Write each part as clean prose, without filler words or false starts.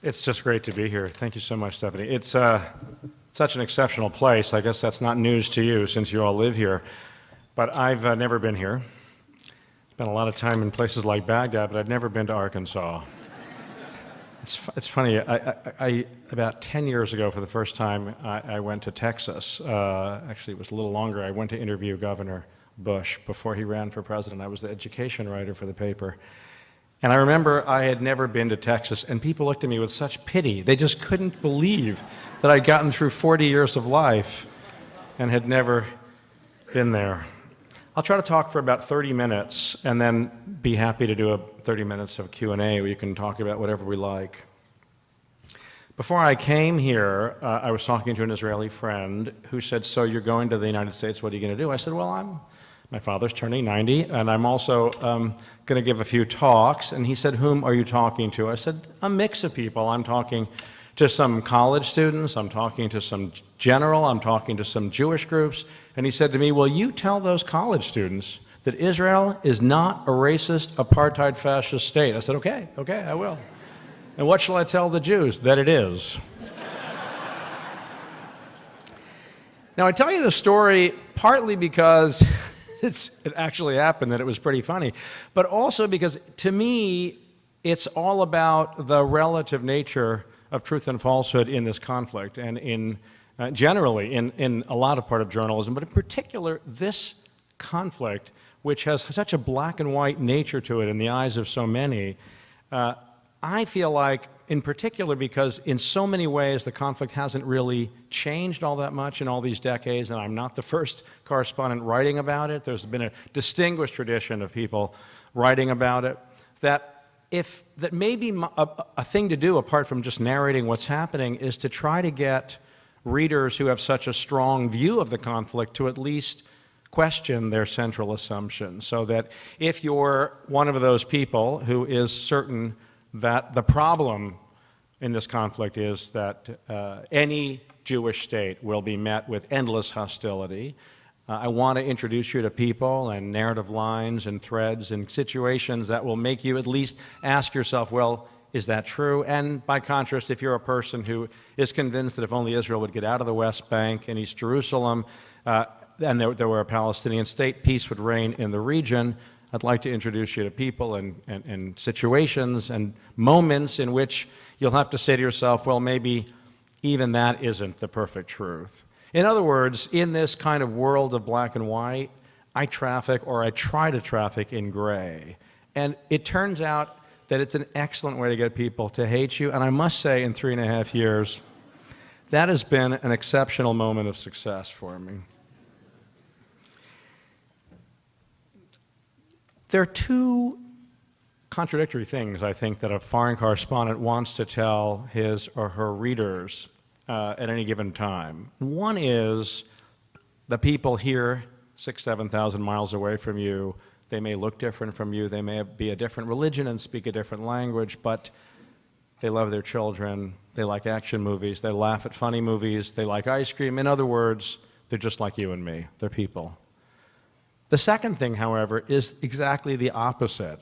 It's just great to be here. Thank you so much, Stephanie. It's such an exceptional place. I guess that's not news to you since you all live here. But I've never been here. Spent a lot of time in places like Baghdad, but I've never been to Arkansas. It's funny. I about 10 years ago, for the first time, I went to Texas. Actually, it was a little longer. I went to interview Governor Bush before he ran for president. I was the education writer for the paper. And I remember I had never been to Texas, and people looked at me with such pity. They just couldn't believe that I'd gotten through 40 years of life and had never been there. I'll try to talk for about 30 minutes and then be happy to do 30 minutes of Q&A where you can talk about whatever we like. Before I came here, I was talking to an Israeli friend who said, "So you're going to the United States, what are you going to do?" I said, "Well, my father's turning 90, and I'm also going to give a few talks." And he said, "Whom are you talking to?" I said, "A mix of people. I'm talking to some college students, I'm talking to some general, I'm talking to some Jewish groups." And he said to me, "Well, you tell those college students that Israel is not a racist, apartheid, fascist state." I said, okay, I will. "And what shall I tell the Jews?" "That it is." Now, I tell you the story partly because it actually happened, that it was pretty funny, but also because, to me, it's all about the relative nature of truth and falsehood in this conflict, and generally in a lot of part of journalism, but in particular this conflict, which has such a black and white nature to it in the eyes of so many. I feel like, in particular, because in so many ways the conflict hasn't really changed all that much in all these decades, and I'm not the first correspondent writing about it. There's been a distinguished tradition of people writing about it, that maybe a thing to do, apart from just narrating what's happening, is to try to get readers who have such a strong view of the conflict to at least question their central assumptions, so that if you're one of those people who is certain that the problem in this conflict is that any Jewish state will be met with endless hostility, I want to introduce you to people and narrative lines and threads and situations that will make you at least ask yourself, well, is that true? And by contrast, if you're a person who is convinced that if only Israel would get out of the West Bank and East Jerusalem, and there were a Palestinian state, peace would reign in the region, I'd like to introduce you to people and situations and moments in which you'll have to say to yourself, well, maybe even that isn't the perfect truth. In other words, in this kind of world of black and white, I traffic, or I try to traffic, in gray. And it turns out that it's an excellent way to get people to hate you. And I must say, in 3.5 years, that has been an exceptional moment of success for me. There are two contradictory things, I think, that a foreign correspondent wants to tell his or her readers at any given time. One is the people here 6,000, 7,000 miles away from you. They may look different from you. They may be a different religion and speak a different language, but they love their children. They like action movies. They laugh at funny movies. They like ice cream. In other words, they're just like you and me. They're people. The second thing, however, is exactly the opposite.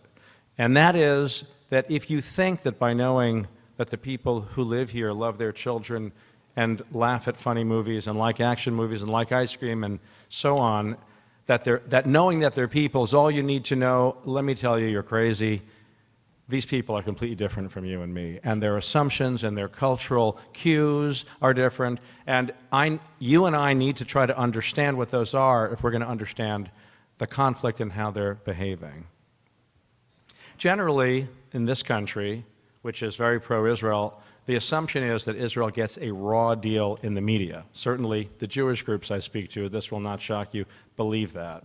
And that is that if you think that by knowing that the people who live here love their children and laugh at funny movies and like action movies and like ice cream and so on, that knowing that they're people is all you need to know, let me tell you, you're crazy. These people are completely different from you and me, and their assumptions and their cultural cues are different, and you and I need to try to understand what those are if we're going to understand the conflict and how they're behaving. Generally, in this country, which is very pro-Israel, the assumption is that Israel gets a raw deal in the media. Certainly, the Jewish groups I speak to, this will not shock you, believe that.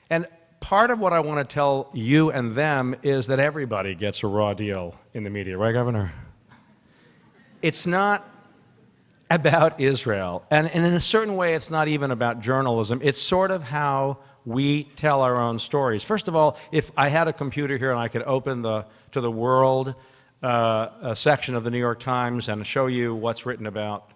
And part of what I want to tell you and them is that everybody gets a raw deal in the media, right, Governor? It's not about Israel. And in a certain way, it's not even about journalism. It's sort of how we tell our own stories. First of all, if I had a computer here and I could open to the world a section of the New York Times and show you what's written about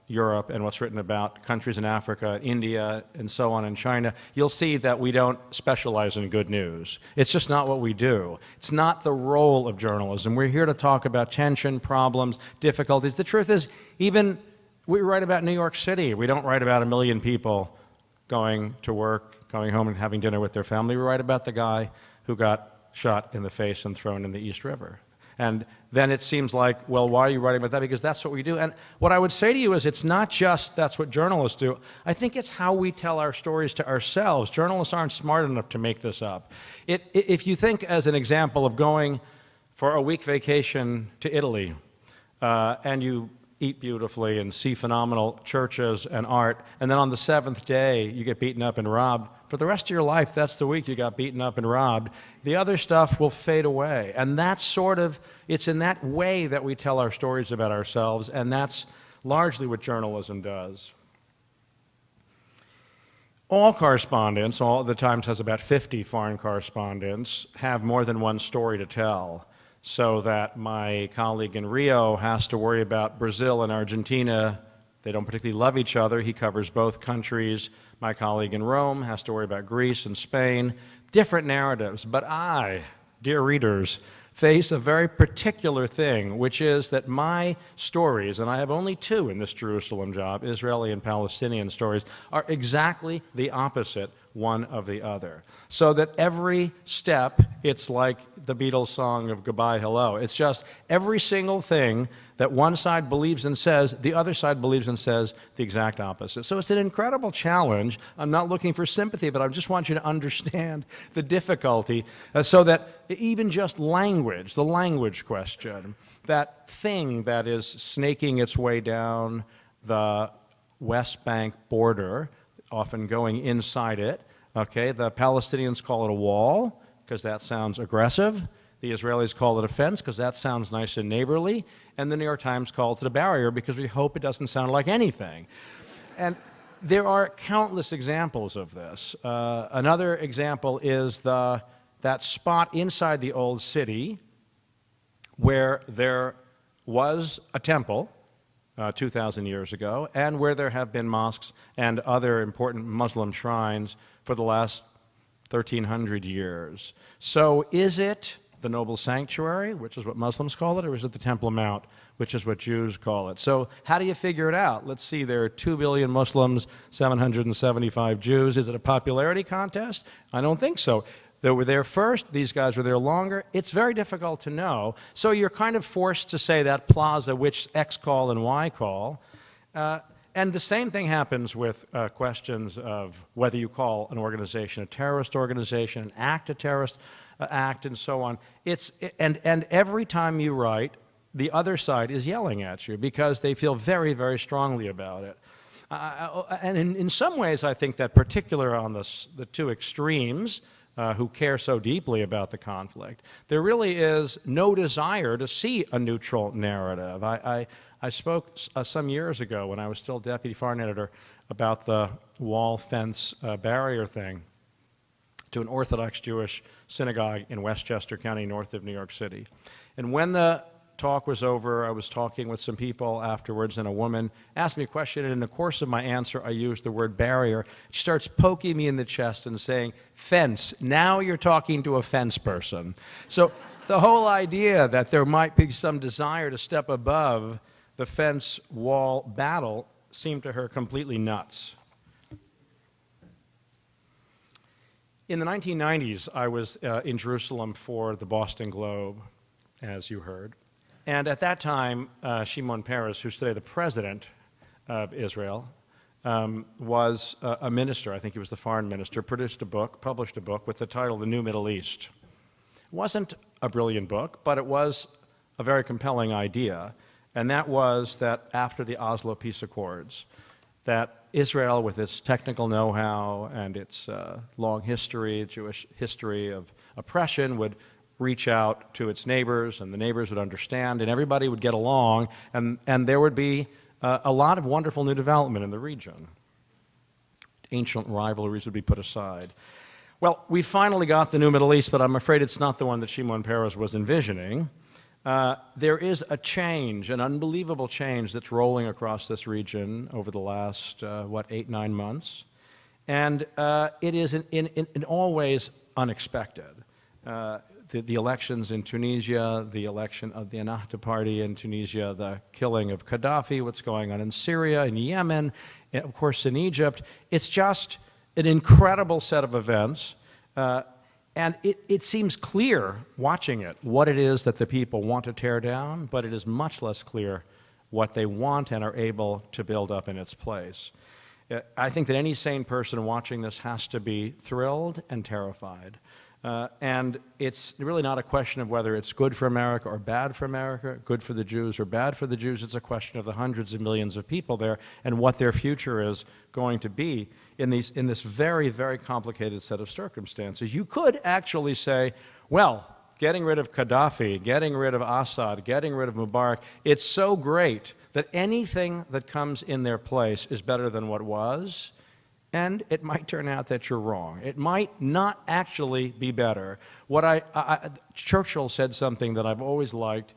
Europe and what's written about countries in Africa, India, and so on, and China, you'll see that we don't specialize in good news. It's just not what we do. It's not the role of journalism. We're here to talk about tension, problems, difficulties. The truth is, even we write about New York City. We don't write about 1 million people going to work, going home and having dinner with their family. We write about the guy who got shot in the face and thrown in the East River. And then it seems like, well, why are you writing about that? Because that's what we do. And what I would say to you is it's not just that's what journalists do. I think it's how we tell our stories to ourselves. Journalists aren't smart enough to make this up. If you think as an example of going for a week vacation to Italy, and you eat beautifully and see phenomenal churches and art, and then on the 7th day you get beaten up and robbed, for the rest of your life, that's the week you got beaten up and robbed. The other stuff will fade away. And that's sort of, it's in that way that we tell our stories about ourselves, and that's largely what journalism does. All correspondents, the Times has about 50 foreign correspondents, have more than one story to tell, so that my colleague in Rio has to worry about Brazil and Argentina. They don't particularly love each other. He covers both countries. My colleague in Rome has to worry about Greece and Spain. Different narratives. But I, dear readers, face a very particular thing, which is that my stories, and I have only 2 in this Jerusalem job, Israeli and Palestinian stories, are exactly the opposite one of the other. So that every step, it's like the Beatles song of Goodbye Hello. It's just every single thing that one side believes and says, the other side believes and says the exact opposite. So it's an incredible challenge. I'm not looking for sympathy, but I just want you to understand the difficulty so that even just language, the language question, that thing that is snaking its way down the West Bank border, often going inside it. Okay, the Palestinians call it a wall because that sounds aggressive. The Israelis call it a fence because that sounds nice and neighborly. And the New York Times calls it a barrier because we hope it doesn't sound like anything. And there are countless examples of this. Another example is that spot inside the old city where there was a temple 2,000 years ago, and where there have been mosques and other important Muslim shrines for the last 1,300 years. So is it the noble sanctuary, which is what Muslims call it, or is it the Temple Mount, which is what Jews call it? So how do you figure it out? Let's see, there are 2 billion Muslims, 775 Jews. Is it a popularity contest? I don't think so. They were there first, these guys were there longer. It's very difficult to know. So you're kind of forced to say that plaza, which X call and Y call. And the same thing happens with questions of whether you call an organization a terrorist organization, an act a terrorist act, and so on. And every time you write, the other side is yelling at you because they feel very, very strongly about it. And in some ways, I think that particular on the 2 extremes, who care so deeply about the conflict, there really is no desire to see a neutral narrative. I spoke some years ago when I was still deputy foreign editor about the wall fence barrier thing to an Orthodox Jewish synagogue in Westchester County, north of New York City. And when the talk was over, I was talking with some people afterwards, and a woman asked me a question, and in the course of my answer, I used the word barrier. She starts poking me in the chest and saying, fence, now you're talking to a fence person. So the whole idea that there might be some desire to step above the fence wall battle seemed to her completely nuts. In the 1990s, I was in Jerusalem for the Boston Globe, as you heard. And at that time, Shimon Peres, who's today the president of Israel, was a minister. I think he was the foreign minister, published a book with the title The New Middle East. It wasn't a brilliant book, but it was a very compelling idea. And that was that after the Oslo Peace Accords, that Israel, with its technical know-how and its long history, Jewish history of oppression, would reach out to its neighbors, and the neighbors would understand, and everybody would get along, and there would be a lot of wonderful new development in the region. Ancient rivalries would be put aside. Well, we finally got the new Middle East, but I'm afraid it's not the one that Shimon Peres was envisioning. There is a change, an unbelievable change that's rolling across this region over the last, 8, 9 months. And it is in all ways unexpected. The elections in Tunisia, the election of the Ennahda party in Tunisia, the killing of Gaddafi, what's going on in Syria, in Yemen, and of course in Egypt. It's just an incredible set of events. And it seems clear, watching it, what it is that the people want to tear down, but it is much less clear what they want and are able to build up in its place. I think that any sane person watching this has to be thrilled and terrified. And it's really not a question of whether it's good for America or bad for America, good for the Jews or bad for the Jews. It's a question of the hundreds of millions of people there and what their future is going to be in this very, very complicated set of circumstances. You could actually say, well, getting rid of Gaddafi, getting rid of Assad, getting rid of Mubarak, it's so great that anything that comes in their place is better than what was. And it might turn out that you're wrong. It might not actually be better. Churchill said something that I've always liked.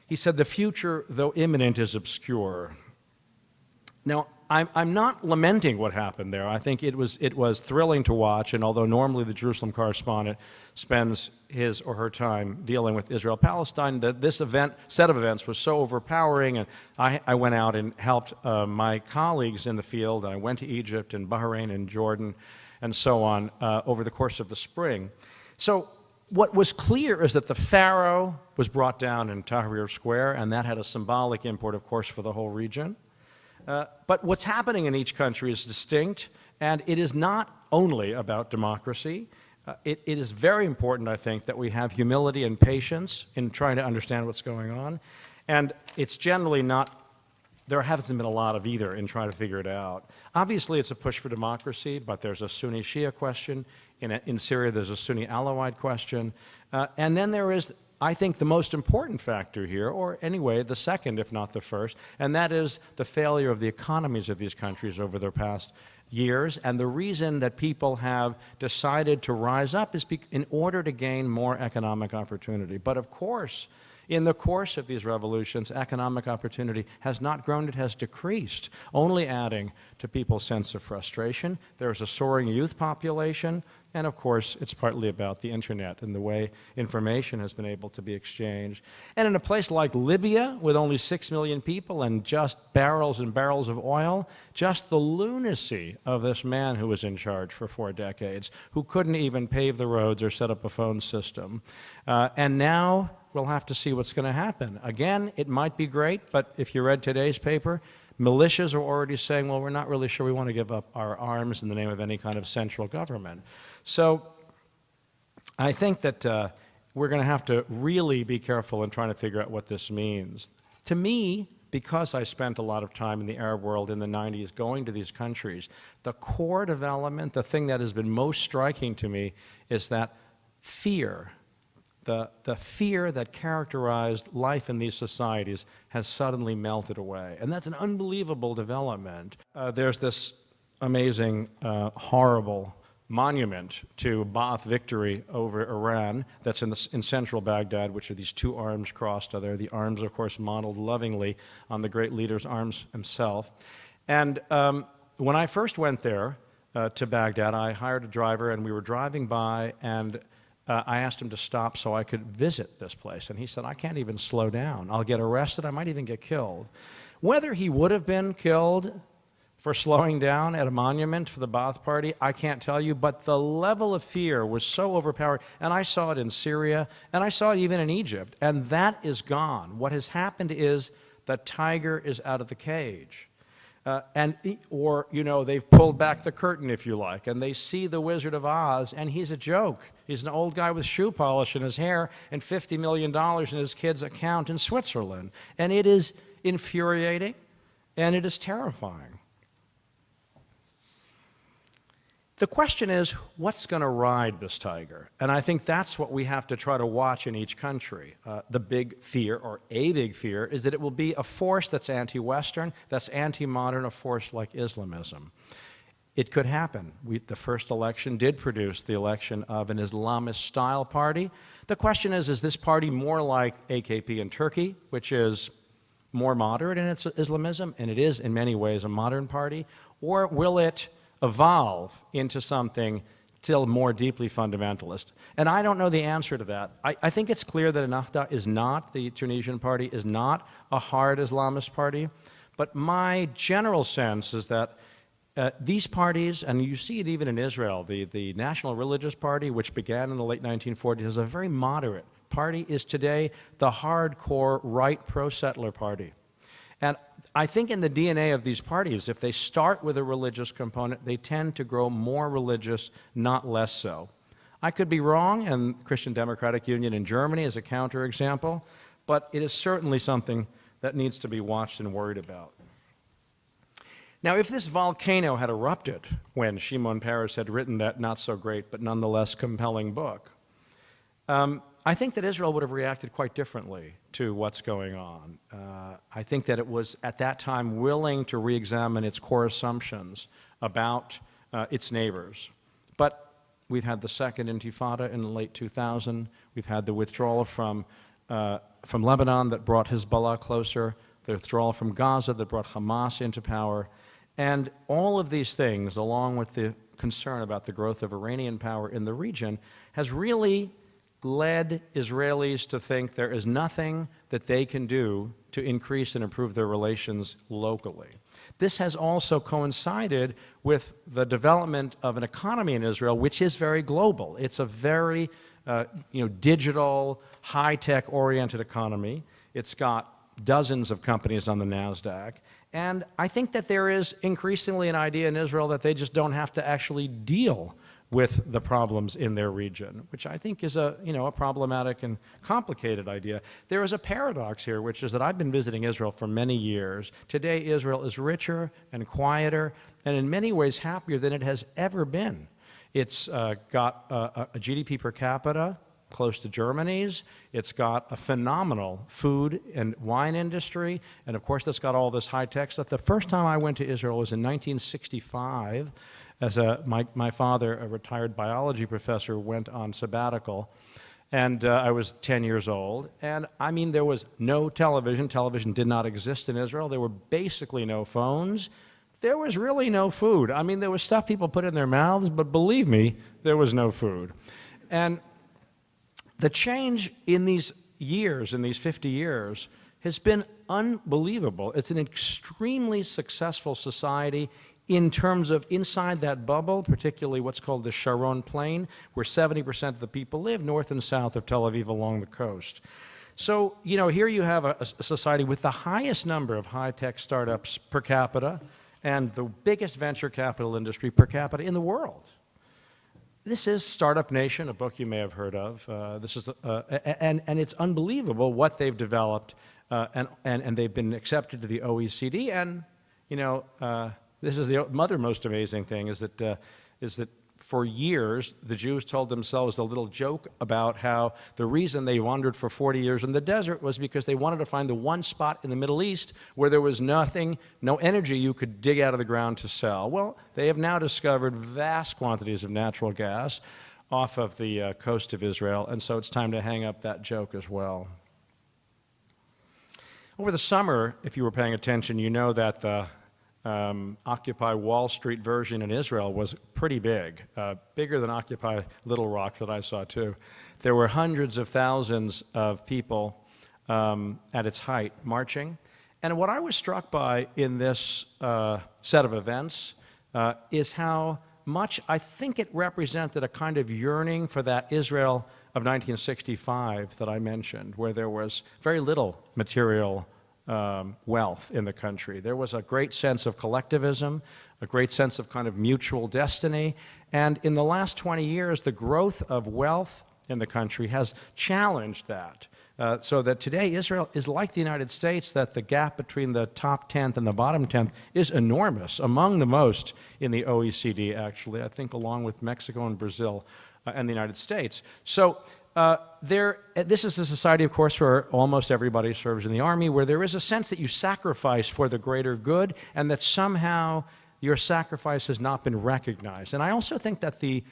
He said, the future, though imminent, is obscure. Now, I'm not lamenting what happened there. I think it was thrilling to watch, and although normally the Jerusalem correspondent spends his or her time dealing with Israel-Palestine, this set of events was so overpowering, and I went out and helped my colleagues in the field, and I went to Egypt and Bahrain and Jordan and so on over the course of the spring. So what was clear is that the Pharaoh was brought down in Tahrir Square, and that had a symbolic import, of course, for the whole region. But what's happening in each country is distinct, and it is not only about democracy. It is very important, I think, that we have humility and patience in trying to understand what's going on. And it's generally not, there hasn't been a lot of either in trying to figure it out. Obviously, it's a push for democracy, but there's a Sunni-Shia question. In Syria, there's a Sunni-Alawite question. And then there is, I think, the most important factor here, or anyway, the second, if not the first, and that is the failure of the economies of these countries over their past years. And the reason that people have decided to rise up is in order to gain more economic opportunity. But of course, in the course of these revolutions, economic opportunity has not grown, it has decreased, only adding to people's sense of frustration. There's a soaring youth population. And of course, it's partly about the internet and the way information has been able to be exchanged. And in a place like Libya, with only 6 million people and just barrels and barrels of oil, just the lunacy of this man who was in charge for 4 decades, who couldn't even pave the roads or set up a phone system. And now we'll have to see what's going to happen. Again, it might be great, but if you read today's paper, militias are already saying, well, we're not really sure we want to give up our arms in the name of any kind of central government. So I think that we're going to have to really be careful in trying to figure out what this means. To me, because I spent a lot of time in the Arab world in the 90s going to these countries, the core development, the thing that has been most striking to me is that fear, the fear that characterized life in these societies has suddenly melted away. And that's an unbelievable development. There's this amazing, horrible monument to Ba'ath victory over Iran that's in central Baghdad, which are these 2 arms crossed there. The arms, of course, modeled lovingly on the great leader's arms himself. And when I first went there to Baghdad, I hired a driver, and we were driving by, and I asked him to stop so I could visit this place. And he said, I can't even slow down. I'll get arrested. I might even get killed. Whether he would have been killed for slowing down at a monument for the Ba'ath Party, I can't tell you, but the level of fear was so overpowering. And I saw it in Syria, and I saw it even in Egypt, and that is gone. What has happened is the tiger is out of the cage. They've pulled back the curtain, if you like, and they see the Wizard of Oz, and he's a joke. He's an old guy with shoe polish in his hair and $50 million in his kid's account in Switzerland. And it is infuriating, and it is terrifying. The question is, what's going to ride this tiger? And I think that's what we have to try to watch in each country. The big fear, or a big fear, is that it will be a force that's anti-Western, that's anti-modern, a force like Islamism. It could happen. The first election did produce the election of an Islamist-style party. The question is this party more like AKP in Turkey, which is more moderate in its Islamism, and it is in many ways a modern party, or will it evolve into something still more deeply fundamentalist? And I don't know the answer to that. I think it's clear that Ennahda is not, the Tunisian party, is not a hard Islamist party, but my general sense is that these parties, and you see it even in Israel, the National Religious Party, which began in the late 1940s as a very moderate party, is today the hardcore right pro-settler party. And I think in the DNA of these parties, if they start with a religious component, they tend to grow more religious, not less so. I could be wrong, and Christian Democratic Union in Germany is a counterexample, but it is certainly something that needs to be watched and worried about. Now, if this volcano had erupted when Shimon Peres had written that not so great but nonetheless compelling book, I think that Israel would have reacted quite differently to what's going on. I think that it was at that time willing to re-examine its core assumptions about its neighbors. But we've had the second Intifada in the late 2000. We've had the withdrawal from Lebanon that brought Hezbollah closer, the withdrawal from Gaza that brought Hamas into power. And all of these things, along with the concern about the growth of Iranian power in the region, has really led Israelis to think there is nothing that they can do to increase and improve their relations locally. This has also coincided with the development of an economy in Israel, which is very global. It's a very digital, high-tech oriented economy. It's got dozens of companies on the NASDAQ. And I think that there is increasingly an idea in Israel that they just don't have to actually deal with the problems in their region, which I think is a problematic and complicated idea. There is a paradox here, which is that I've been visiting Israel for many years. Today, Israel is richer and quieter and in many ways happier than it has ever been. It's got a GDP per capita close to Germany's. It's got a phenomenal food and wine industry. And of course, it's got all this high-tech stuff. The first time I went to Israel was in 1965. As my father, a retired biology professor, went on sabbatical. And I was 10 years old. And I mean, there was no television. Television did not exist in Israel. There were basically no phones. There was really no food. I mean, there was stuff people put in their mouths, but believe me, there was no food. And the change in these years, in these 50 years, has been unbelievable. It's an extremely successful society in terms of inside that bubble, particularly what's called the Sharon Plain, where 70% of the people live north and south of Tel Aviv along the coast. So, here you have a society with the highest number of high-tech startups per capita and the biggest venture capital industry per capita in the world. This is Startup Nation, a book you may have heard of. And it's unbelievable what they've developed, and they've been accepted to the OECD. And this is the other most amazing thing: is that for years the Jews told themselves a little joke about how the reason they wandered for 40 years in the desert was because they wanted to find the one spot in the Middle East where there was nothing, no energy you could dig out of the ground to sell. Well, they have now discovered vast quantities of natural gas off of the coast of Israel, and so it's time to hang up that joke as well. Over the summer, if you were paying attention, you know that the Occupy Wall Street version in Israel was pretty big, bigger than Occupy Little Rock that I saw too. There were hundreds of thousands of people at its height marching. And what I was struck by in this set of events is how much I think it represented a kind of yearning for that Israel of 1965 that I mentioned, where there was very little material wealth in the country. There was a great sense of collectivism, a great sense of kind of mutual destiny. And in the last 20 years, the growth of wealth in the country has challenged that. So that today Israel is like the United States, that the gap between the top 10th and the bottom 10th is enormous, among the most in the OECD, actually, I think along with Mexico and Brazil and the United States. So this is a society, of course, where almost everybody serves in the army, where there is a sense that you sacrifice for the greater good and that somehow your sacrifice has not been recognized. And I also think that the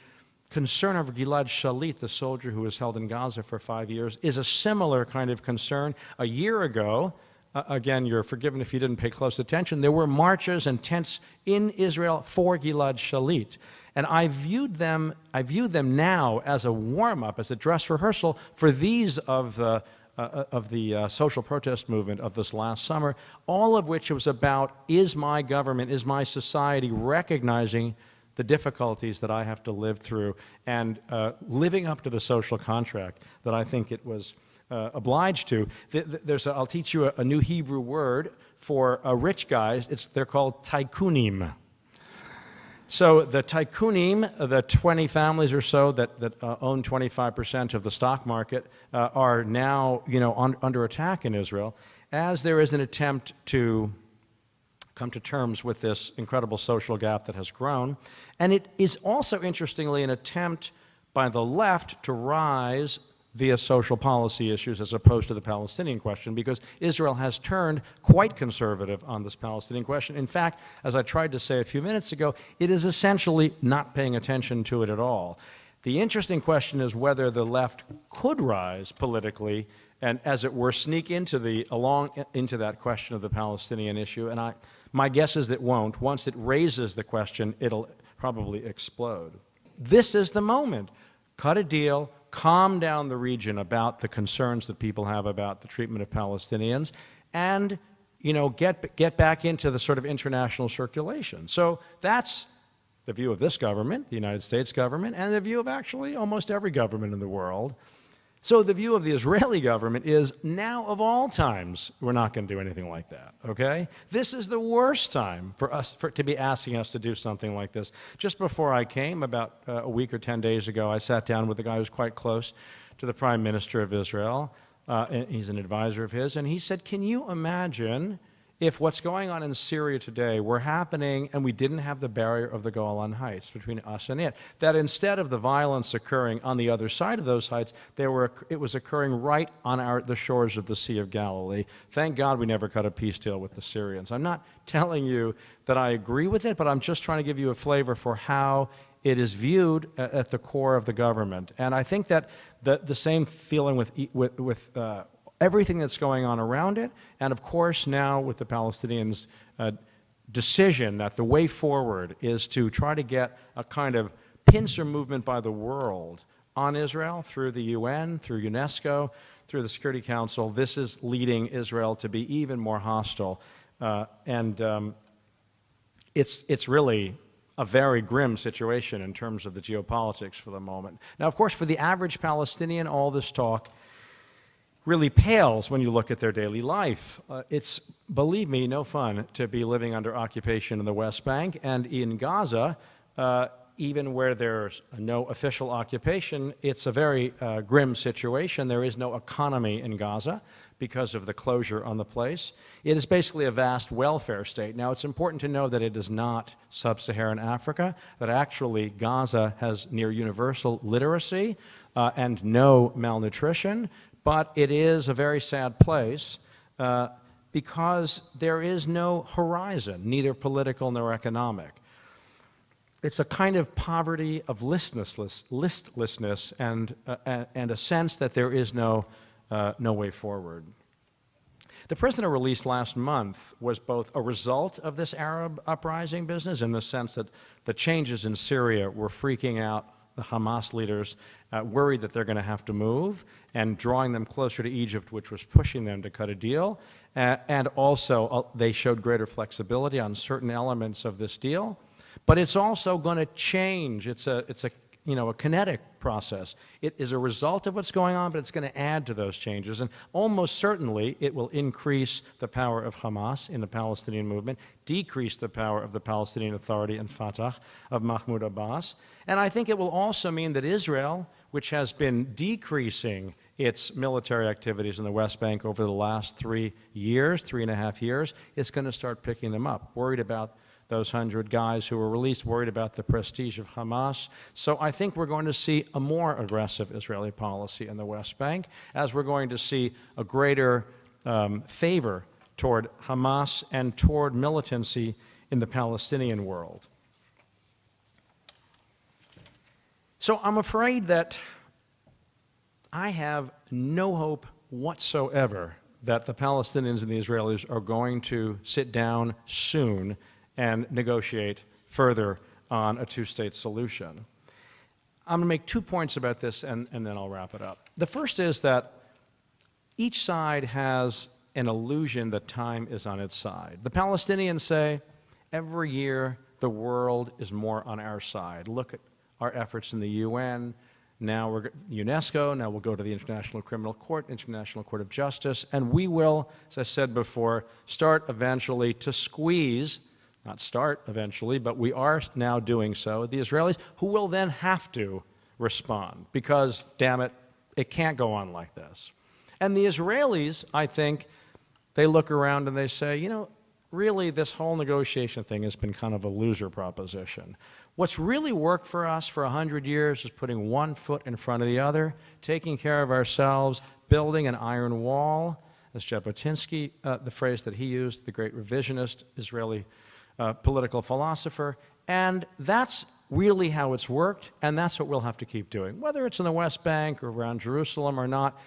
concern over Gilad Shalit, the soldier who was held in Gaza for 5 years, is a similar kind of concern. A year ago, again, you're forgiven if you didn't pay close attention, there were marches and tents in Israel for Gilad Shalit. And I view them now as a warm-up, as a dress rehearsal for these of the social protest movement of this last summer, all of which was about, is my government, is my society recognizing the difficulties that I have to live through and living up to the social contract that I think it was obliged to. I'll teach you a new Hebrew word for rich guys. They're called tycoonim. So the tycoonim, the 20 families or so that own 25% of the stock market, are now under attack in Israel, as there is an attempt to come to terms with this incredible social gap that has grown. And it is also, interestingly, an attempt by the left to rise via social policy issues as opposed to the Palestinian question, because Israel has turned quite conservative on this Palestinian question. In fact, as I tried to say a few minutes ago, it is essentially not paying attention to it at all. The interesting question is whether the left could rise politically and, as it were, sneak into that question of the Palestinian issue. And my guess is it won't. Once it raises the question, it'll probably explode. This is the moment. Cut a deal, calm down the region about the concerns that people have about the treatment of Palestinians, and get back into the sort of international circulation. So that's the view of this government, the United States government, and the view of actually almost every government in the world. So the view of the Israeli government is, now of all times, we're not going to do anything like that, okay? This is the worst time for us to be asking us to do something like this. Just before I came, about a week or 10 days ago, I sat down with a guy who's quite close to the Prime Minister of Israel. And he's an advisor of his, and he said, can you imagine if what's going on in Syria today were happening and we didn't have the barrier of the Golan Heights between us and it, that instead of the violence occurring on the other side of those heights, it was occurring right on the shores of the Sea of Galilee. Thank God we never cut a peace deal with the Syrians. I'm not telling you that I agree with it, but I'm just trying to give you a flavor for how it is viewed at the core of the government. And I think that the same feeling with everything that's going on around it, and of course now with the Palestinians' decision that the way forward is to try to get a kind of pincer movement by the world on Israel through the UN, through UNESCO, through the Security Council. This is leading Israel to be even more hostile. It's really a very grim situation in terms of the geopolitics for the moment. Now, of course, for the average Palestinian, all this talk really pales when you look at their daily life. It's, believe me, no fun to be living under occupation in the West Bank and in Gaza. Even where there's no official occupation, it's a very grim situation. There is no economy in Gaza because of the closure on the place. It is basically a vast welfare state. Now, it's important to know that it is not sub-Saharan Africa, that actually Gaza has near universal literacy and no malnutrition. But it is a very sad place because there is no horizon, neither political nor economic. It's a kind of poverty of listlessness and a sense that there is no way forward. The prisoner released last month was both a result of this Arab uprising business in the sense that the changes in Syria were freaking out the Hamas leaders, worried that they're going to have to move, and drawing them closer to Egypt, which was pushing them to cut a deal. And also, they showed greater flexibility on certain elements of this deal. But it's also going to change. It's a kinetic process. It is a result of what's going on, but it's going to add to those changes. And almost certainly, it will increase the power of Hamas in the Palestinian movement, decrease the power of the Palestinian Authority and Fatah of Mahmoud Abbas. And I think it will also mean that Israel, which has been decreasing its military activities in the West Bank over the last 3.5 years, is going to start picking them up, worried about those 100 guys who were released, worried about the prestige of Hamas. So I think we're going to see a more aggressive Israeli policy in the West Bank, as we're going to see a greater favor toward Hamas and toward militancy in the Palestinian world. So I'm afraid that I have no hope whatsoever that the Palestinians and the Israelis are going to sit down soon and negotiate further on a two-state solution. I'm going to make 2 points about this, and then I'll wrap it up. The first is that each side has an illusion that time is on its side. The Palestinians say, every year the world is more on our side. Look at our efforts in the UN, now we're UNESCO, now we'll go to the International Criminal Court, International Court of Justice, and we will, as I said before, start eventually to squeeze, not start eventually, but we are now doing so, the Israelis, who will then have to respond because, damn it, it can't go on like this. And the Israelis, I think, they look around and they say, you know, really this whole negotiation thing has been kind of a loser proposition. What's really worked for us for 100 years is putting one foot in front of the other, taking care of ourselves, building an iron wall, as Jabotinsky, the phrase that he used, the great revisionist Israeli political philosopher, and that's really how it's worked, and that's what we'll have to keep doing. Whether it's in the West Bank or around Jerusalem or not,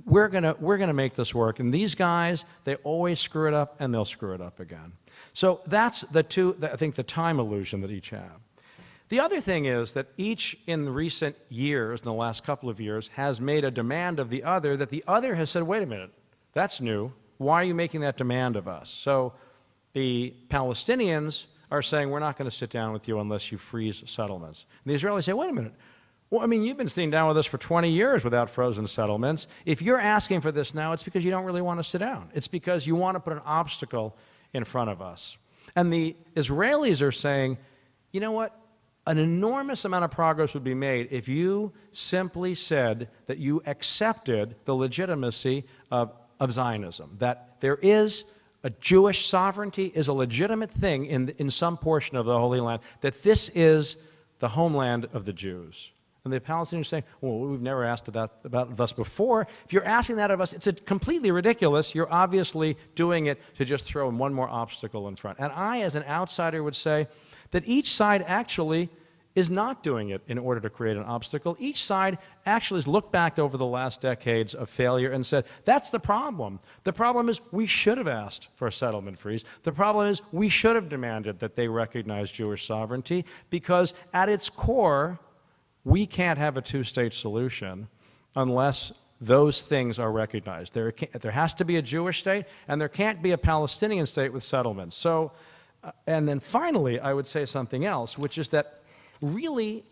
we're gonna make this work. And these guys, they always screw it up, and they'll screw it up again. So that's I think, the time illusion that each have. The other thing is that each, in recent years, in the last couple of years, has made a demand of the other that the other has said, wait a minute, that's new. Why are you making that demand of us? So the Palestinians are saying, we're not going to sit down with you unless you freeze settlements. And the Israelis say, wait a minute. Well, I mean, you've been sitting down with us for 20 years without frozen settlements. If you're asking for this now, it's because you don't really want to sit down. It's because you want to put an obstacle in front of us. And the Israelis are saying, you know what? An enormous amount of progress would be made if you simply said that you accepted the legitimacy of Zionism, that there is a Jewish sovereignty is a legitimate thing in some portion of the Holy Land, that this is the homeland of the Jews. And the Palestinians are saying, well, we've never asked that about us before. If you're asking that of us, it's completely ridiculous. You're obviously doing it to just throw one more obstacle in front. And I, as an outsider, would say that each side actually is not doing it in order to create an obstacle. Each side actually has looked back over the last decades of failure and said, that's the problem. The problem is we should have asked for a settlement freeze. The problem is we should have demanded that they recognize Jewish sovereignty, because at its core, we can't have a two-state solution unless those things are recognized. There has to be a Jewish state, and there can't be a Palestinian state with settlements. So, and then finally, I would say something else, which is that really,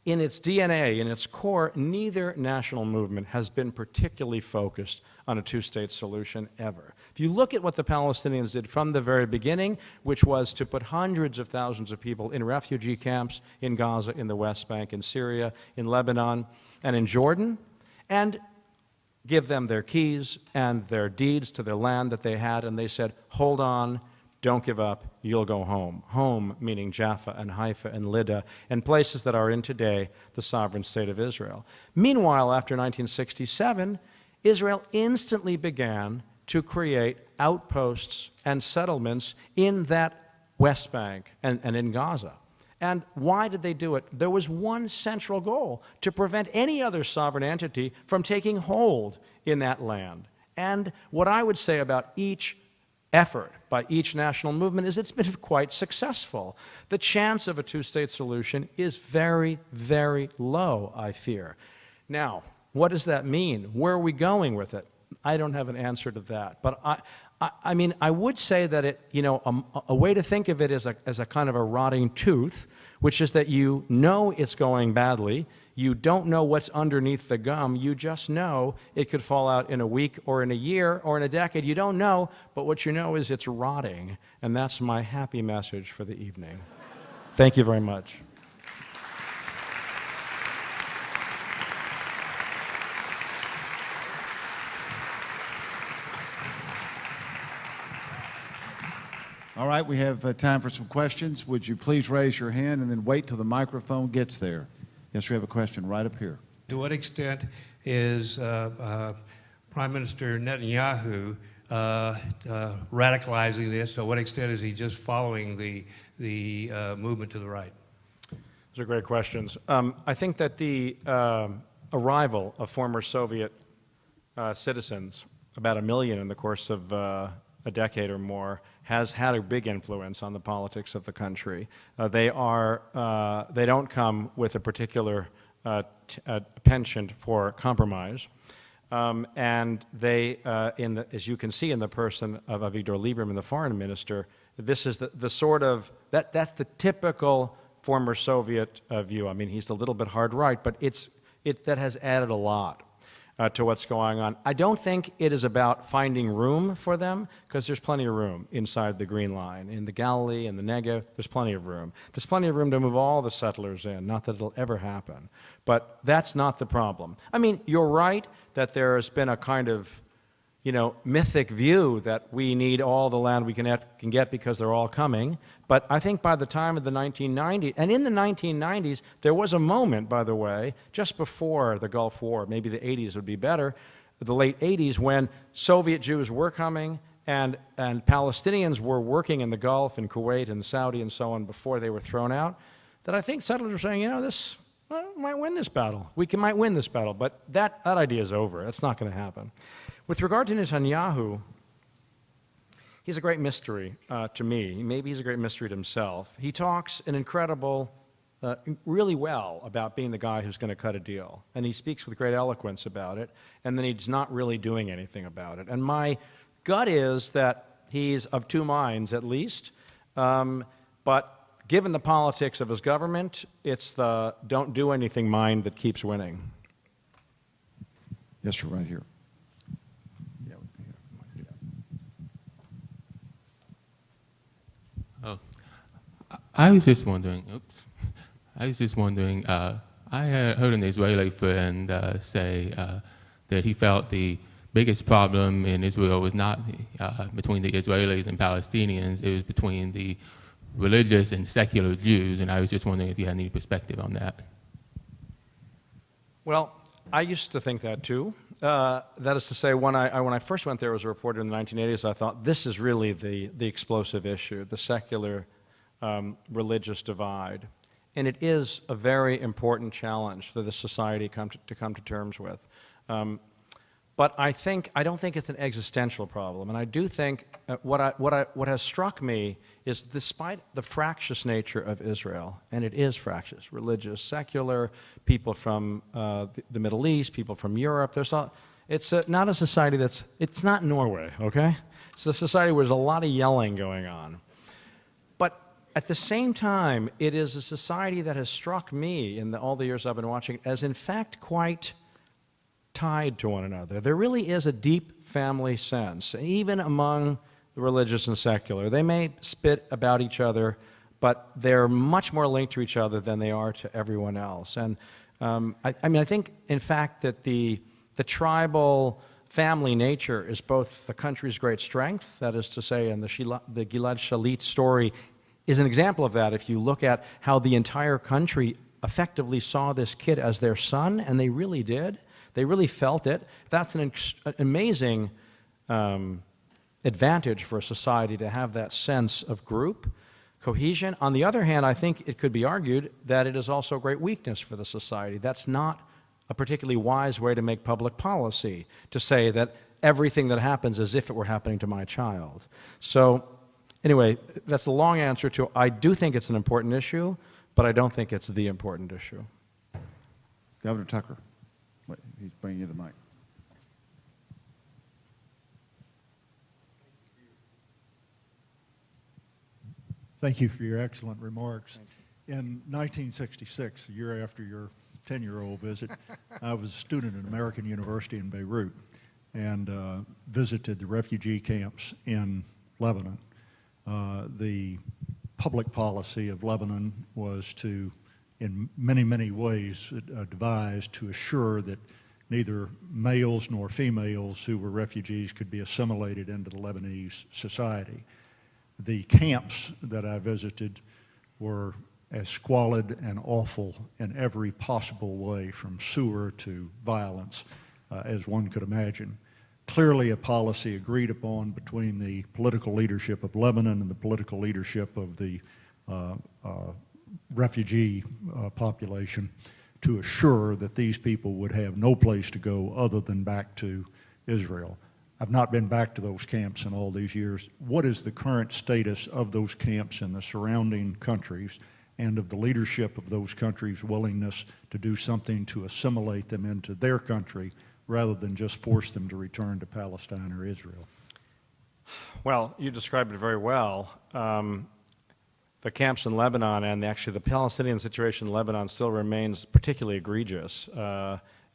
in its DNA, in its core, neither national movement has been particularly focused on a two-state solution ever. If you look at what the Palestinians did from the very beginning, which was to put hundreds of thousands of people in refugee camps in Gaza, in the West Bank, in Syria, in Lebanon, and in Jordan, and give them their keys and their deeds to their land that they had, and they said, hold on, don't give up, you'll go home. Home meaning Jaffa and Haifa and Lydda, and places that are in today the sovereign state of Israel. Meanwhile, after 1967, Israel instantly began to create outposts and settlements in that West Bank and in Gaza. And why did they do it? There was one central goal: to prevent any other sovereign entity from taking hold in that land. And what I would say about each effort by each national movement is it's been quite successful. The chance of a two-state solution is very, very low, I fear. Now, what does that mean? Where are we going with it? I don't have an answer to that. But I mean, I would say that it, you know, a way to think of it as a kind of a rotting tooth, which is that you know it's going badly. You don't know what's underneath the gum. You just know it could fall out in a week or in a year or in a decade. You don't know, but what you know is it's rotting. And that's my happy message for the evening. Thank you very much. All right, we have time for some questions. Would you please raise your hand and then wait till the microphone gets there? Yes, we have a question right up here. To what extent is Prime Minister Netanyahu radicalizing this? To what extent is he just following the movement to the right? Those are great questions. I think that the arrival of former Soviet citizens, about 1 million in the course of a decade or more, has had a big influence on the politics of the country. They don't come with a particular penchant for compromise. And they, as you can see in the person of Avigdor Lieberman, the foreign minister, this is the sort of, that's the typical former Soviet view. I mean, he's a little bit hard right, but that has added a lot to what's going on. I don't think it is about finding room for them, because there's plenty of room inside the Green Line. In the Galilee and the Negev, there's plenty of room. There's plenty of room to move all the settlers in, not that it'll ever happen. But that's not the problem. I mean, you're right that there has been a kind of, mythic view that we need all the land we can get because they're all coming. But I think by the time of the 1990s, and in the 1990s, there was a moment, by the way, just before the Gulf War, maybe the 80s would be better, the late 80s, when Soviet Jews were coming and Palestinians were working in the Gulf and Kuwait and Saudi and so on before they were thrown out, that I think settlers were saying, this might win this battle. We might win this battle, but that idea is over. That's not going to happen. With regard to Netanyahu, he's a great mystery to me. Maybe he's a great mystery to himself. He talks really well about being the guy who's going to cut a deal, and he speaks with great eloquence about it, and then he's not really doing anything about it. And my gut is that he's of two minds, at least, but given the politics of his government, it's the don't do anything mind that keeps winning. Yes, sir, right here. Oh, I was just wondering, I had heard an Israeli friend say that he felt the biggest problem in Israel was not between the Israelis and Palestinians, it was between the religious and secular Jews, and I was just wondering if you had any perspective on that. Well, I used to think that too. That is to say, when I first went there as a reporter in the 1980s, I thought this is really the explosive issue, the secular religious divide. And it is a very important challenge for the society to come to terms with. But I don't think it's an existential problem. And I do think what has struck me is, despite the fractious nature of Israel, and it is fractious, religious, secular, people from the Middle East, people from Europe, it's not a society it's not Norway, okay? It's a society where there's a lot of yelling going on. But at the same time, it is a society that has struck me in all the years I've been watching as, in fact, quite tied to one another. There really is a deep family sense, even among the religious and secular. They may spit about each other, but they're much more linked to each other than they are to everyone else. And I think, in fact, that the tribal family nature is both the country's great strength, that is to say, and the Gilad Shalit story is an example of that. If you look at how the entire country effectively saw this kid as their son, and they really did, they really felt it. That's an amazing advantage for a society to have that sense of group cohesion. On the other hand, I think it could be argued that it is also a great weakness for the society. That's not a particularly wise way to make public policy, to say that everything that happens is as if it were happening to my child. So anyway, that's the long answer to, I do think it's an important issue, but I don't think it's the important issue. Governor Tucker. Wait, he's bringing you the mic. Thank you for your excellent remarks. In 1966, a year after your 10-year-old visit, I was a student at American University in Beirut and visited the refugee camps in Lebanon. The public policy of Lebanon was to, in many, many ways, devised to assure that neither males nor females who were refugees could be assimilated into the Lebanese society. The camps that I visited were as squalid and awful in every possible way, from sewer to violence, as one could imagine. Clearly a policy agreed upon between the political leadership of Lebanon and the political leadership of the refugee population to assure that these people would have no place to go other than back to Israel. I've not been back to those camps in all these years. What is the current status of those camps in the surrounding countries and of the leadership of those countries' willingness to do something to assimilate them into their country rather than just force them to return to Palestine or Israel? Well, you described it very well. The camps in Lebanon and actually the Palestinian situation in Lebanon still remains particularly egregious,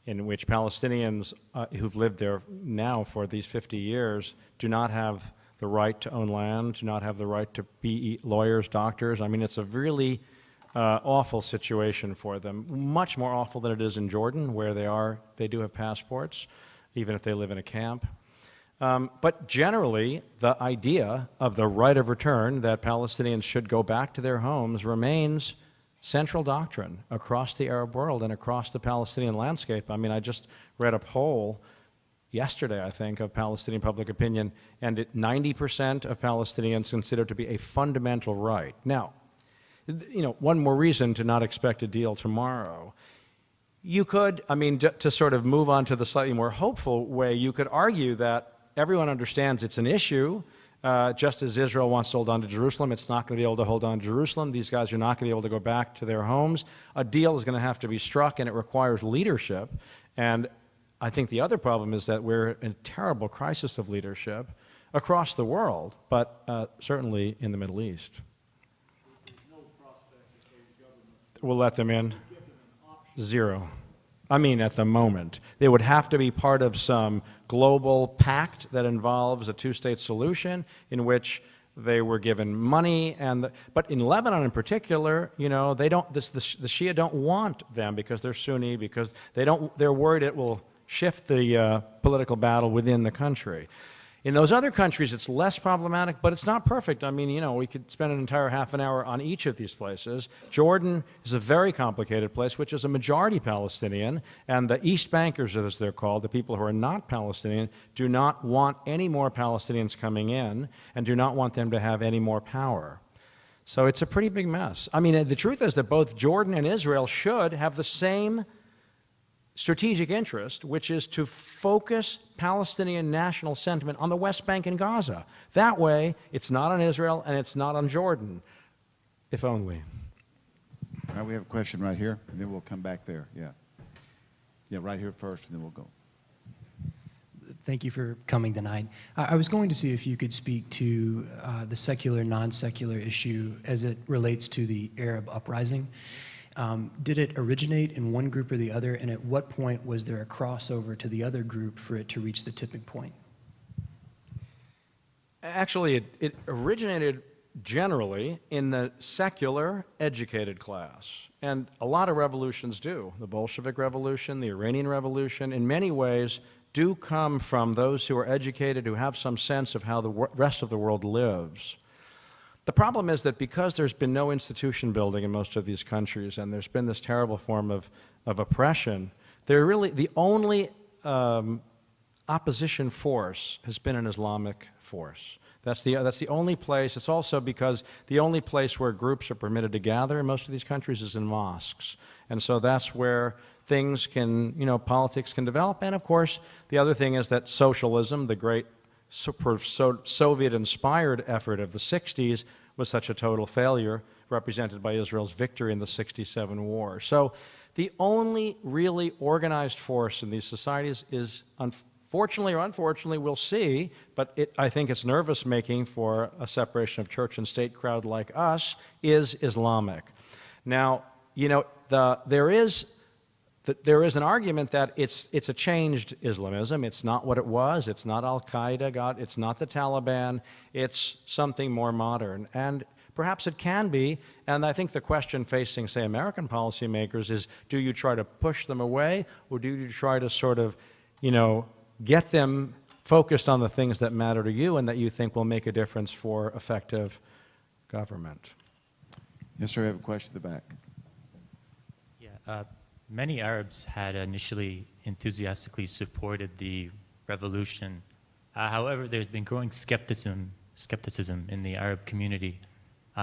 in which Palestinians who've lived there now for these 50 years do not have the right to own land, do not have the right to be lawyers, doctors. I mean, it's a really awful situation for them, much more awful than it is in Jordan, where they do have passports, even if they live in a camp. But generally, the idea of the right of return, that Palestinians should go back to their homes, remains central doctrine across the Arab world and across the Palestinian landscape. I mean, I just read a poll yesterday, I think, of Palestinian public opinion, and 90% of Palestinians consider it to be a fundamental right. Now, you know, one more reason to not expect a deal tomorrow. You could, I mean, to sort of move on to the slightly more hopeful way, you could argue that everyone understands it's an issue. Just as Israel wants to hold on to Jerusalem, it's not going to be able to hold on to Jerusalem. These guys are not going to be able to go back to their homes. A deal is going to have to be struck, and it requires leadership. And I think the other problem is that we're in a terrible crisis of leadership across the world, but certainly in the Middle East. We'll let them in. Zero. I mean, at the moment. They would have to be part of some global pact that involves a two-state solution in which they were given money. But in Lebanon in particular, you know, they don't, the Shia don't want them because they're Sunni, because they're worried it will shift the political battle within the country. In those other countries, it's less problematic, but it's not perfect. I mean, you know, we could spend an entire half an hour on each of these places. Jordan is a very complicated place, which is a majority Palestinian, and the East Bankers, as they're called, the people who are not Palestinian, do not want any more Palestinians coming in and do not want them to have any more power. So it's a pretty big mess. I mean, the truth is that both Jordan and Israel should have the same strategic interest, which is to focus Palestinian national sentiment on the West Bank and Gaza. That way, it's not on Israel and it's not on Jordan, if only. All right, we have a question right here, and then we'll come back there. Yeah. Yeah, right here first, and then we'll go. Thank you for coming tonight. I was going to see if you could speak to the secular, non-secular issue as it relates to the Arab Uprising. Did it originate in one group or the other, and at what point was there a crossover to the other group for it to reach the tipping point? Actually, it originated generally in the secular, educated class. And a lot of revolutions do. The Bolshevik Revolution, the Iranian Revolution, in many ways do come from those who are educated, who have some sense of how the rest of the world lives. The problem is that because there's been no institution building in most of these countries, and there's been this terrible form of oppression, they're really the only opposition force has been an Islamic force. That's the only place. It's also because the only place where groups are permitted to gather in most of these countries is in mosques. And so that's where things can, you know, politics can develop. And of course, the other thing is that socialism, the great Soviet-inspired effort of the 60s, was such a total failure, represented by Israel's victory in the '67 war. So the only really organized force in these societies is, unfortunately or unfortunately, we'll see, but I think it's nervous-making for a separation of church and state crowd like us, is Islamic. Now, you know, there is an argument that it's a changed Islamism. It's not what it was. It's not al-Qaeda. It's not the Taliban. It's something more modern. And perhaps it can be. And I think the question facing, say, American policymakers is, do you try to push them away, or do you try to sort of, you know, get them focused on the things that matter to you and that you think will make a difference for effective government? Yes, sir, I have a question at the back. Yeah. Many Arabs had initially enthusiastically supported the revolution. However, there's been growing skepticism in the Arab community.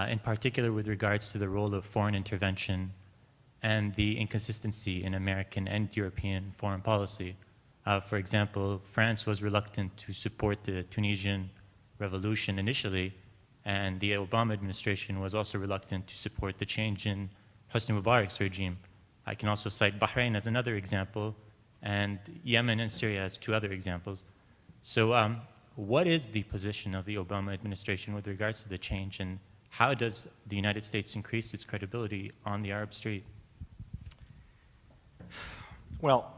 in particular with regards to the role of foreign intervention and the inconsistency in American and European foreign policy. For example, France was reluctant to support the Tunisian revolution initially, and the Obama administration was also reluctant to support the change in Hosni Mubarak's regime. I can also cite Bahrain as another example, and Yemen and Syria as two other examples. So what is the position of the Obama administration with regards to the change, and how does the United States increase its credibility on the Arab street? Well,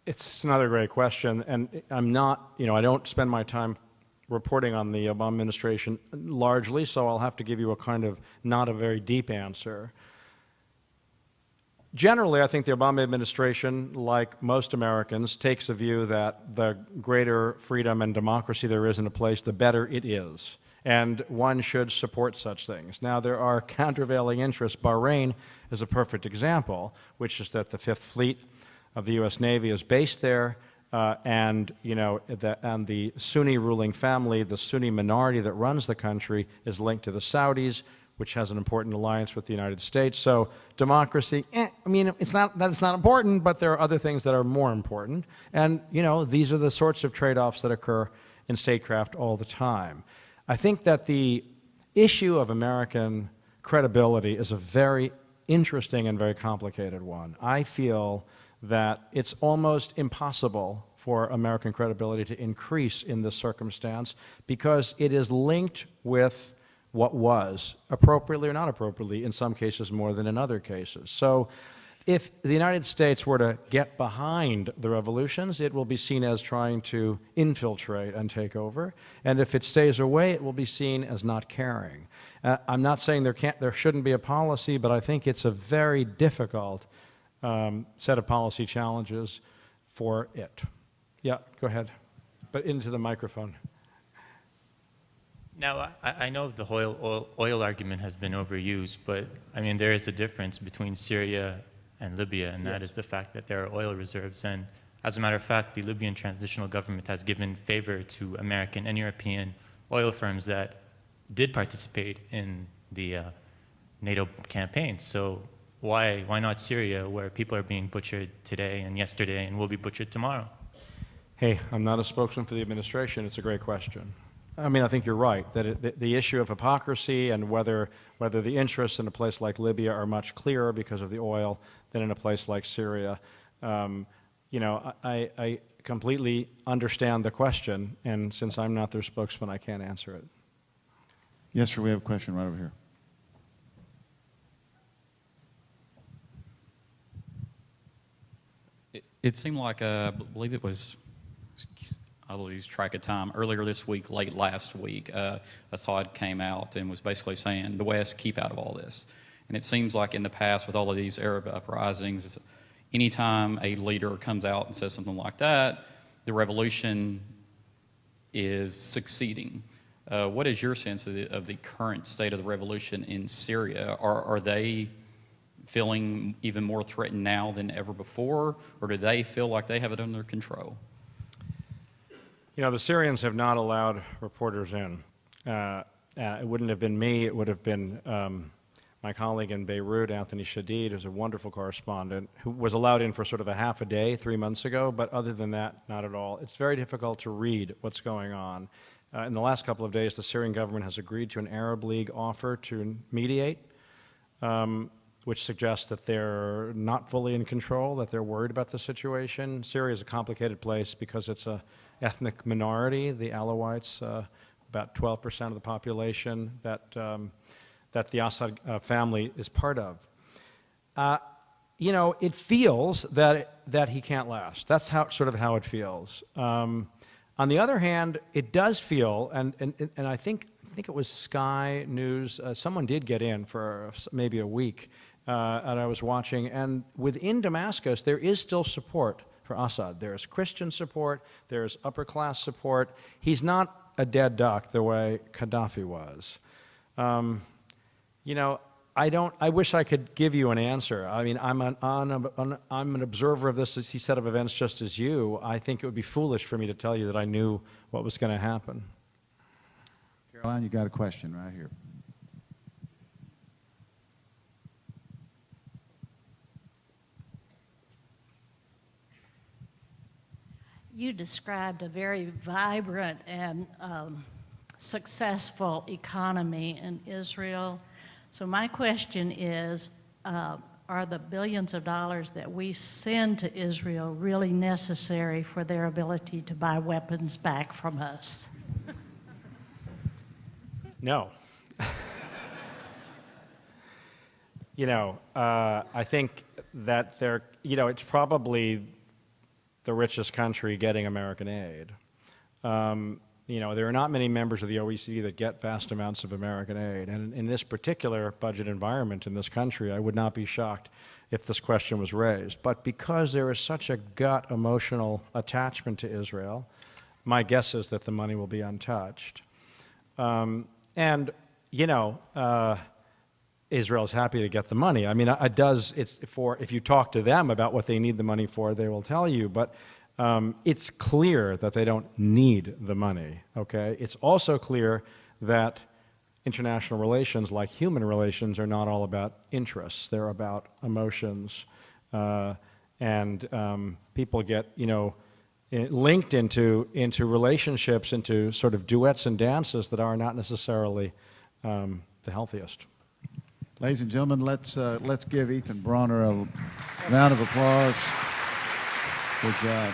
it's another great question, and I'm not, I don't spend my time reporting on the Obama administration largely, so I'll have to give you a kind of not a very deep answer. Generally, I think the Obama administration, like most Americans, takes a view that the greater freedom and democracy there is in a place, the better it is. And one should support such things. Now, there are countervailing interests. Bahrain is a perfect example, which is that the Fifth Fleet of the U.S. Navy is based there, and the Sunni ruling family, the Sunni minority that runs the country, is linked to the Saudis, which has an important alliance with the United States. So democracy, it's not that it's not important, but there are other things that are more important. And these are the sorts of trade-offs that occur in statecraft all the time. I think that the issue of American credibility is a very interesting and very complicated one. I feel that it's almost impossible for American credibility to increase in this circumstance because it is linked with what was, appropriately or not appropriately, in some cases more than in other cases. So if the United States were to get behind the revolutions, it will be seen as trying to infiltrate and take over. And if it stays away, it will be seen as not caring. I'm not saying there shouldn't be a policy, but I think it's a very difficult set of policy challenges for it. Yeah, go ahead, but into the microphone. Now, I know the oil argument has been overused, but there is a difference between Syria and Libya, and that is the fact that there are oil reserves. And as a matter of fact, the Libyan transitional government has given favor to American and European oil firms that did participate in the NATO campaign. So why not Syria, where people are being butchered today and yesterday and will be butchered tomorrow? Hey, I'm not a spokesman for the administration. It's a great question. I think you're right, that the issue of hypocrisy and whether the interests in a place like Libya are much clearer because of the oil than in a place like Syria. I completely understand the question, and since I'm not their spokesman, I can't answer it. Yes, sir, we have a question right over here. It seemed like, I believe it was, I lose track of time, earlier this week, late last week, Assad came out and was basically saying, the West, keep out of all this. And it seems like in the past with all of these Arab uprisings, anytime a leader comes out and says something like that, the revolution is succeeding. What is your sense of the current state of the revolution in Syria? Are they feeling even more threatened now than ever before, or do they feel like they have it under control? The Syrians have not allowed reporters in. It wouldn't have been me, it would have been my colleague in Beirut, Anthony Shadid, who's a wonderful correspondent, who was allowed in for sort of a half a day 3 months ago, but other than that, not at all. It's very difficult to read what's going on. In the last couple of days, the Syrian government has agreed to an Arab League offer to mediate, which suggests that they're not fully in control, that they're worried about the situation. Syria is a complicated place because it's an ethnic minority, the Alawites, about 12% of the population that the Assad family is part of. It feels that he can't last. That's sort of how it feels. On the other hand, it does feel, and I think it was Sky News, someone did get in for maybe a week, and I was watching, and within Damascus, there is still support for Assad. There's Christian support, there's upper class support. He's not a dead duck the way Gaddafi was. I wish I could give you an answer. I'm an observer of this set of events just as you. I think it would be foolish for me to tell you that I knew what was going to happen. Caroline, you got a question right here. you described a very vibrant and successful economy in Israel. So my question is, are the billions of dollars that we send to Israel really necessary for their ability to buy weapons back from us? No. I think that it's probably the richest country getting American aid. There are not many members of the OECD that get vast amounts of American aid. And in this particular budget environment in this country, I would not be shocked if this question was raised. But because there is such a gut emotional attachment to Israel, my guess is that the money will be untouched. Israel is happy to get the money. I mean, if you talk to them about what they need the money for, they will tell you, but it's clear that they don't need the money, okay? It's also clear that international relations, like human relations, are not all about interests. They're about emotions. People get, linked into relationships, into sort of duets and dances that are not necessarily the healthiest. Ladies and gentlemen, let's give Ethan Bronner a round of applause. Good job.